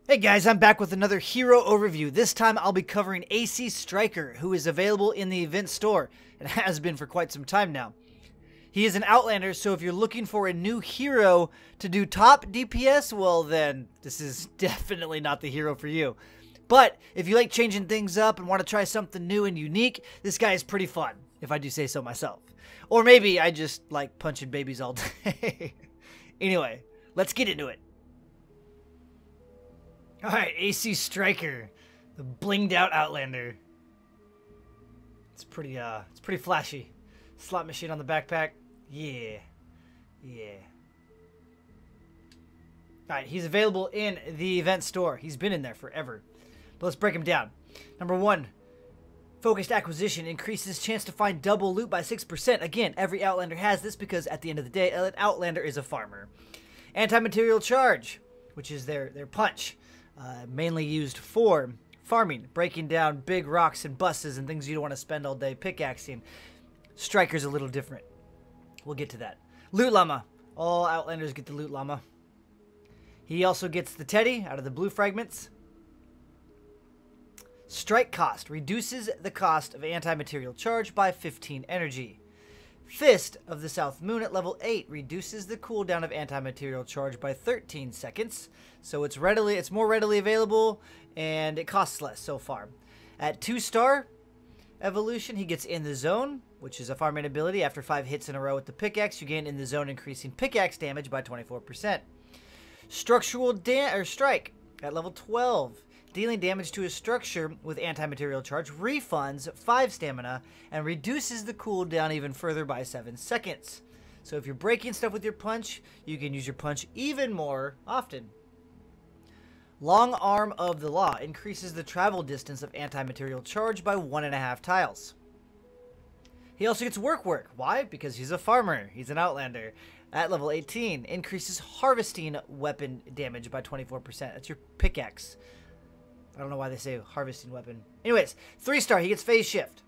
Hey guys, I'm back with another hero overview. This time I'll be covering AC Striker, who is available in the event store, and has been for quite some time now. He is an Outlander, so if you're looking for a new hero to do top DPS, well then, this is definitely not the hero for you. But if you like changing things up and want to try something new and unique, this guy is pretty fun, if I do say so myself. Or maybe I just like punching babies all day. Anyway, let's get into it. Alright, AC Striker, the blinged out Outlander. It's pretty flashy. Slot machine on the backpack. Yeah. Alright, he's available in the event store. He's been in there forever. But let's break him down. Number 1, focused acquisition increases chance to find double loot by 6%. Again, every Outlander has this because at the end of the day, an Outlander is a farmer. Anti-material charge, which is their punch. Mainly used for farming, breaking down big rocks and buses and things you don't want to spend all day pickaxing. Striker's a little different. We'll get to that. Loot llama. All Outlanders get the loot llama. He also gets the teddy out of the blue fragments. Strike cost reduces the cost of anti-material charge by 15 energy. Fist of the South Moon at level 8 reduces the cooldown of anti-material charge by 13 seconds. So it's more readily available and it costs less so far. At 2-star evolution, he gets in the zone, which is a farming ability. After 5 hits in a row with the pickaxe, you gain in the zone, increasing pickaxe damage by 24%. Structural strike at level 12. Dealing damage to a structure with anti-material charge refunds 5 stamina and reduces the cooldown even further by 7 seconds. So if you're breaking stuff with your punch, you can use your punch even more often. Long Arm of the Law increases the travel distance of anti-material charge by 1.5 tiles. He also gets work. Why? Because he's a farmer. He's an Outlander. At level 18, increases harvesting weapon damage by 24%. That's your pickaxe. I don't know why they say harvesting weapon. Anyways, 3-star, he gets phase shift,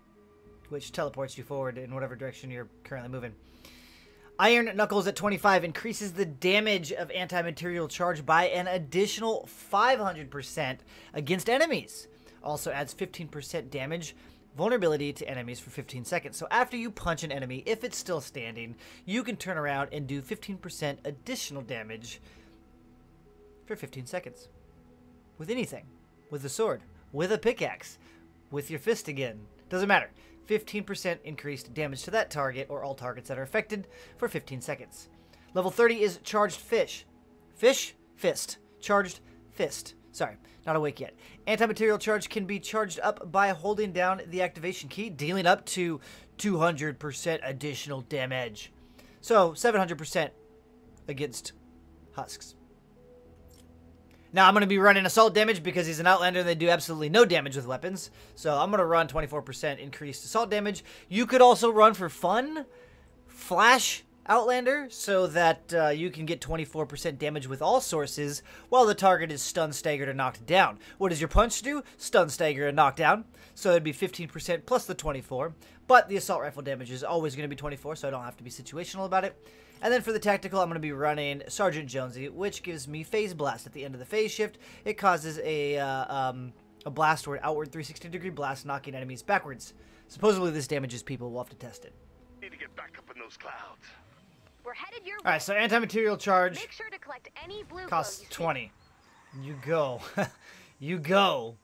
which teleports you forward in whatever direction you're currently moving. Iron Knuckles at 25 increases the damage of anti-material charge by an additional 500% against enemies. Also adds 15% damage vulnerability to enemies for 15 seconds. So after you punch an enemy, if it's still standing, you can turn around and do 15% additional damage for 15 seconds. With anything. With a sword, with a pickaxe, with your fist again. Doesn't matter. 15% increased damage to that target or all targets that are affected for 15 seconds. Level 30 is Charged Fish. Fist. Charged Fist. Sorry, not awake yet. Anti-material charge can be charged up by holding down the activation key, dealing up to 200% additional damage. So, 700% against husks. Now, I'm going to be running assault damage because he's an Outlander and they do absolutely no damage with weapons. So I'm going to run 24% increased assault damage. You could also run for fun Flash Outlander so that you can get 24% damage with all sources while the target is stunned, staggered, or knocked down. What does your punch do? Stun, stagger, and knock down. So it'd be 15% plus the 24. But the assault rifle damage is always going to be 24, so I don't have to be situational about it. And then for the tactical, I'm going to be running Sergeant Jonesy, which gives me Phase Blast at the end of the phase shift. It causes a blast or an outward 360-degree blast, knocking enemies backwards. Supposedly this damages people. We'll have to test it. Need to get back up in those clouds. We're headed your way. Alright, so anti-material charge Make sure to collect any blue costs glows. 20. You go. You go.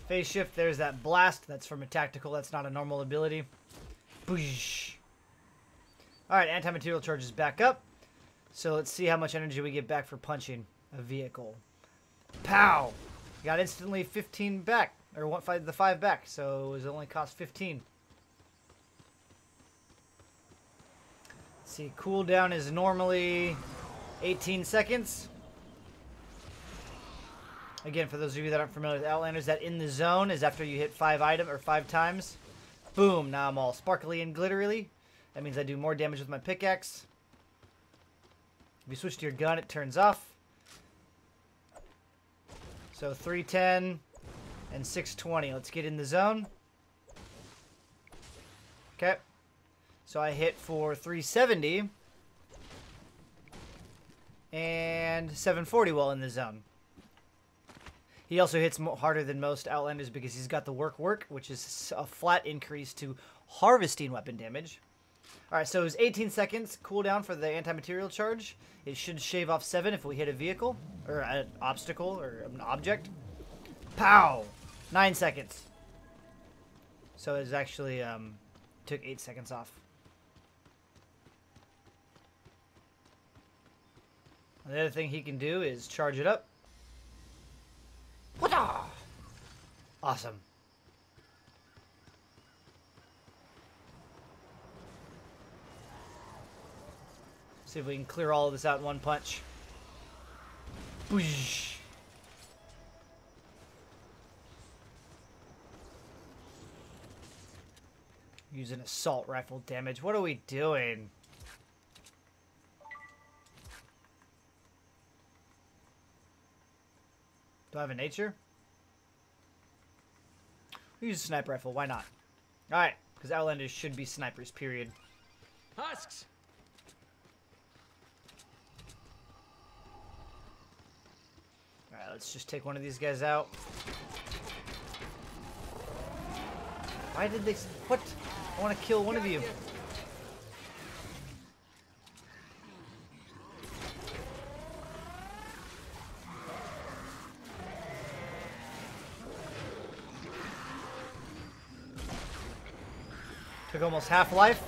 Phase shift, there's that blast. That's from a tactical. That's not a normal ability. Boosh. Alright, anti-material charge is back up. So let's see how much energy we get back for punching a vehicle. Pow! Got instantly 15 back. Or the 5 back. So it only cost 15. Let's see, cooldown is normally 18 seconds. Again, for those of you that aren't familiar with Outlanders, that in the zone is after you hit 5 times. Boom, now I'm all sparkly and glittery. That means I do more damage with my pickaxe. If you switch to your gun, it turns off. So 310 and 620. Let's get in the zone. Okay. So I hit for 370 and 740 while in the zone. He also hits harder than most Outlanders because he's got the work, which is a flat increase to harvesting weapon damage. Alright, so it was 18 seconds cooldown for the anti-material charge. It should shave off 7 if we hit a vehicle, or an obstacle, or an object. Pow! 9 seconds. So it's actually, took 8 seconds off. The other thing he can do is charge it up. Awesome. See if we can clear all of this out in one punch. Boosh. Using assault rifle damage. What are we doing? Do I have a nature? We'll use a sniper rifle. Why not? Alright, because Outlanders should be snipers, period. Husks! Alright, let's just take one of these guys out. Why did they... What? I want to kill one of you. Took almost half life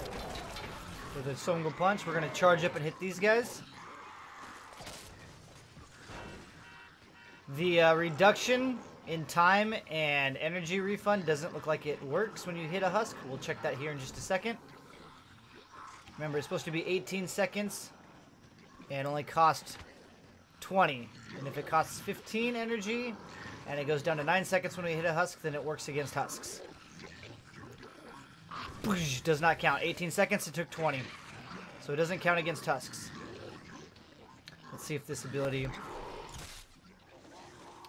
with a single punch. We're going to charge up and hit these guys. The reduction in time and energy refund doesn't look like it works when you hit a husk. We'll check that here in just a second. Remember, it's supposed to be 18 seconds and only cost 20. And if it costs 15 energy and it goes down to 9 seconds when we hit a husk, then it works against husks. Does not count. 18 seconds, it took 20. So it doesn't count against husks. Let's see if this ability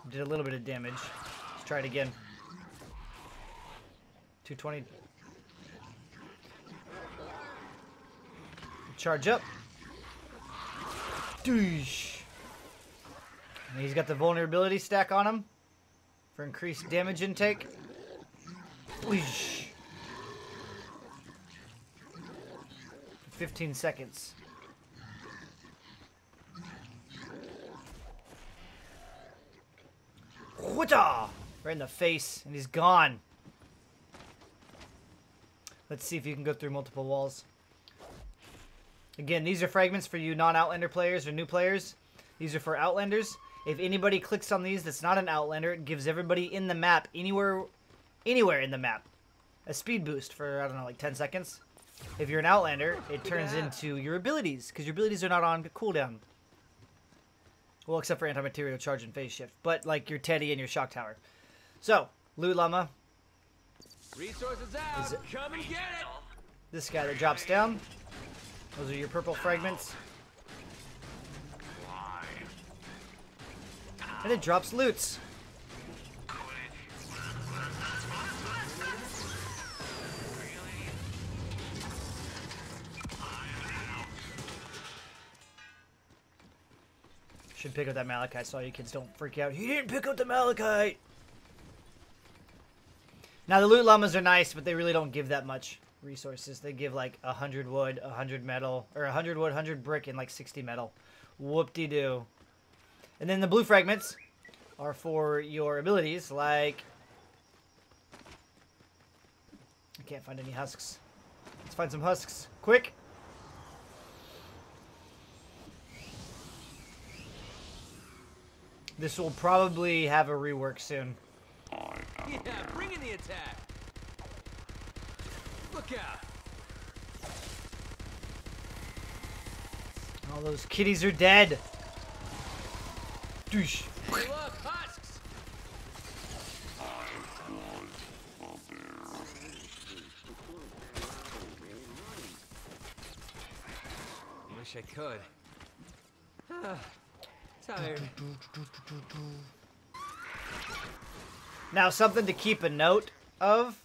did a little bit of damage. Let's try it again. 220. Charge up. Doosh. And he's got the vulnerability stack on him for increased damage intake. Whoosh. 15 seconds. Right in the face, and he's gone. Let's see if you can go through multiple walls. Again, these are fragments for you non-Outlander players or new players. These are for Outlanders. If anybody clicks on these that's not an Outlander, it gives everybody in the map, anywhere in the map, a speed boost for, I don't know, like 10 seconds. If you're an Outlander, it turns into your abilities, because your abilities are not on cooldown. Well, except for anti-material charge and phase shift. But, like, your Teddy and your shock tower. So, Loot Llama. Resources out! Come and get it! This guy that drops down. Those are your purple fragments. And it drops loots. Should pick up that Malachite so you kids don't freak out. He didn't pick up the Malachite! Now, the loot llamas are nice, but they really don't give that much resources. They give like 100 wood, 100 metal, or 100 wood, 100 brick, and like 60 metal. Whoop-de-doo. And then the blue fragments are for your abilities, like... I can't find any husks. Let's find some husks. Quick! This will probably have a rework soon. Yeah, bring in the attack! Look out! All those kitties are dead. Douche. Hey, look, husks! Wish I could. Tired. Now, something to keep a note of.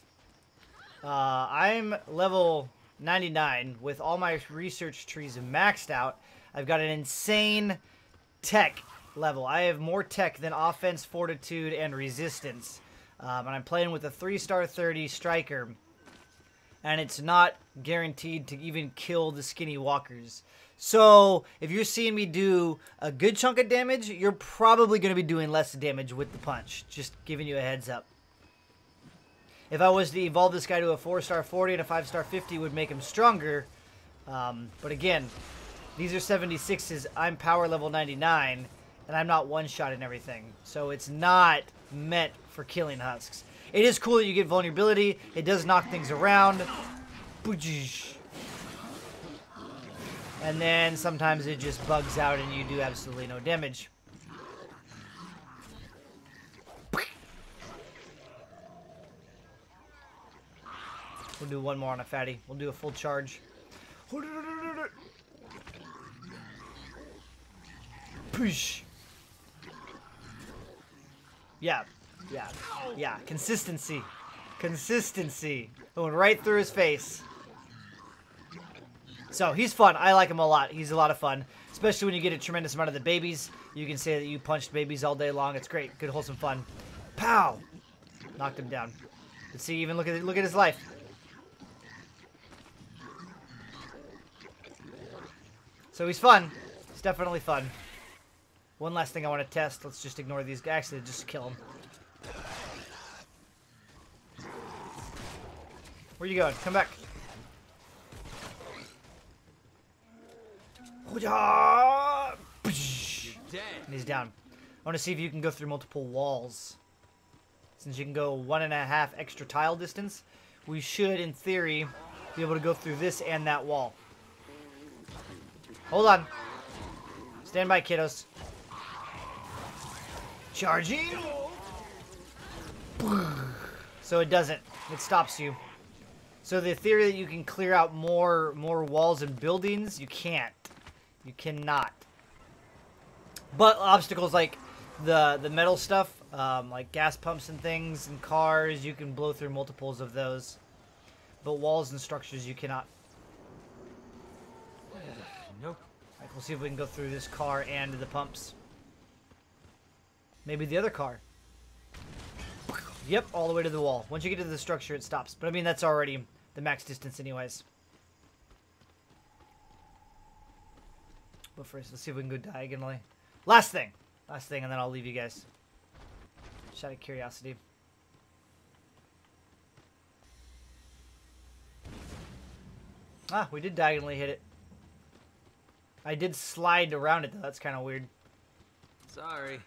I'm level 99 with all my research trees maxed out. I've got an insane tech level. I have more tech than offense, fortitude, and resistance. And I'm playing with a 3-star 30 striker. And it's not guaranteed to even kill the skinny walkers. So, if you're seeing me do a good chunk of damage, you're probably going to be doing less damage with the punch. Just giving you a heads up. If I was to evolve this guy to a 4-star 40 and a 5-star 50, would make him stronger. But again, these are 76s. I'm power level 99, and I'm not one-shotting everything. So it's not meant for killing husks. It is cool that you get vulnerability. It does knock things around. And then sometimes it just bugs out and you do absolutely no damage. We'll do one more on a fatty. We'll do a full charge. Push. Yeah. Consistency. Consistency. Going right through his face. So, he's fun. I like him a lot. He's a lot of fun. Especially when you get a tremendous amount of the babies. You can say that you punched babies all day long. It's great. Good, wholesome fun. Pow! Knocked him down. Let's see, even look at his life. So, he's fun. He's definitely fun. One last thing I want to test. Let's just ignore these guys. Actually, just kill him. Where you going? Come back. And he's down. I want to see if you can go through multiple walls. Since you can go 1.5 extra tile distance, we should, in theory, be able to go through this and that wall. Hold on. Stand by, kiddos. Charging. So it doesn't. It stops you. So the theory that you can clear out more walls and buildings, you can't. You cannot. But obstacles like the metal stuff, like gas pumps and things and cars, you can blow through multiples of those. But walls and structures, you cannot. Nope. Right, we'll see if we can go through this car and the pumps. Maybe the other car. Yep, all the way to the wall. Once you get to the structure, it stops. But I mean, that's already the max distance anyways. But first, let's see if we can go diagonally. Last thing, and then I'll leave you guys. Just out of curiosity. Ah, we did diagonally hit it. I did slide around it, though. That's kind of weird. Sorry.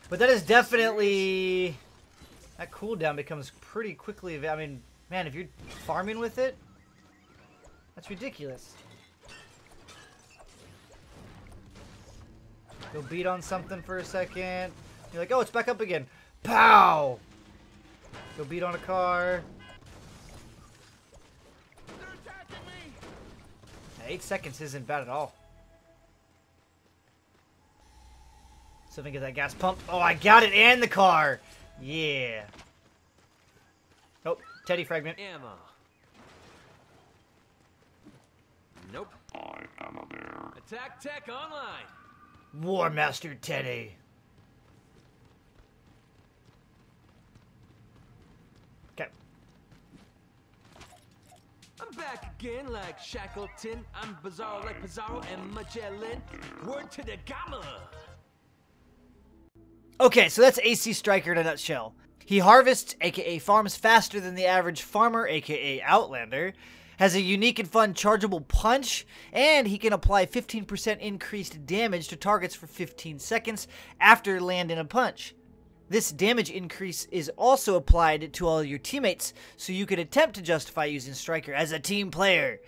But that is definitely... That cooldown becomes pretty quickly... I mean, man, if you're farming with it, that's ridiculous. Go beat on something for a second. You're like, oh, it's back up again. Pow! Go beat on a car. They're attacking me. 8 seconds isn't bad at all. So if I get that gas pump. Oh, I got it and the car. Yeah. Oh, Teddy fragment. Ammo. Nope. I am a bear. Attack tech online. War Master Teddy. Okay. I'm back again like Shackleton. I'm Bizarro like Pizarro and Magellan. Word to the gamma. Okay, so that's AC Striker in a nutshell. He harvests, aka farms, faster than the average farmer, aka Outlander, has a unique and fun chargeable punch, and he can apply 15% increased damage to targets for 15 seconds after landing a punch. This damage increase is also applied to all your teammates, so you could attempt to justify using Striker as a team player.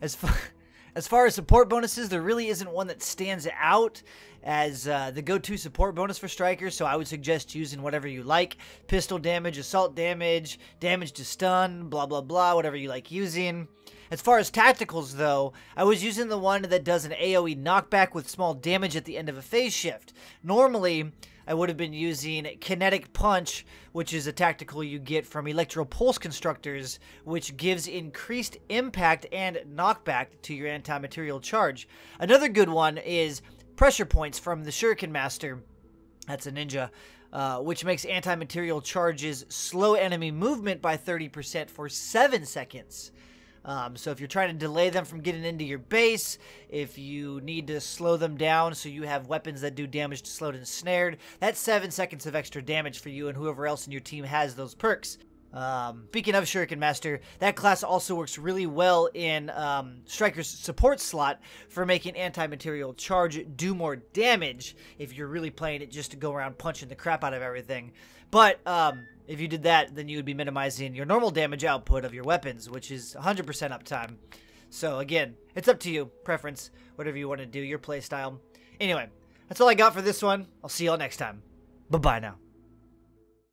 As far as support bonuses, there really isn't one that stands out as the go-to support bonus for Striker, so I would suggest using whatever you like. Pistol damage, assault damage, damage to stun, blah blah blah, whatever you like using. As far as tacticals, though, I was using the one that does an AoE knockback with small damage at the end of a phase shift. Normally, I would have been using Kinetic Punch, which is a tactical you get from Electro Pulse Constructors, which gives increased impact and knockback to your anti-material charge. Another good one is Pressure Points from the Shuriken Master. That's a ninja. Which makes anti-material charges slow enemy movement by 30% for 7 seconds. So if you're trying to delay them from getting into your base, if you need to slow them down so you have weapons that do damage to slowed and snared, that's 7 seconds of extra damage for you and whoever else in your team has those perks. Speaking of Shuriken Master, that class also works really well in Striker's support slot for making anti-material charge do more damage if you're really playing it just to go around punching the crap out of everything. But if you did that, then you would be minimizing your normal damage output of your weapons, which is 100% uptime. So again, it's up to you, preference, whatever you want to do, your playstyle. Anyway, that's all I got for this one. I'll see y'all next time. Bye-bye now.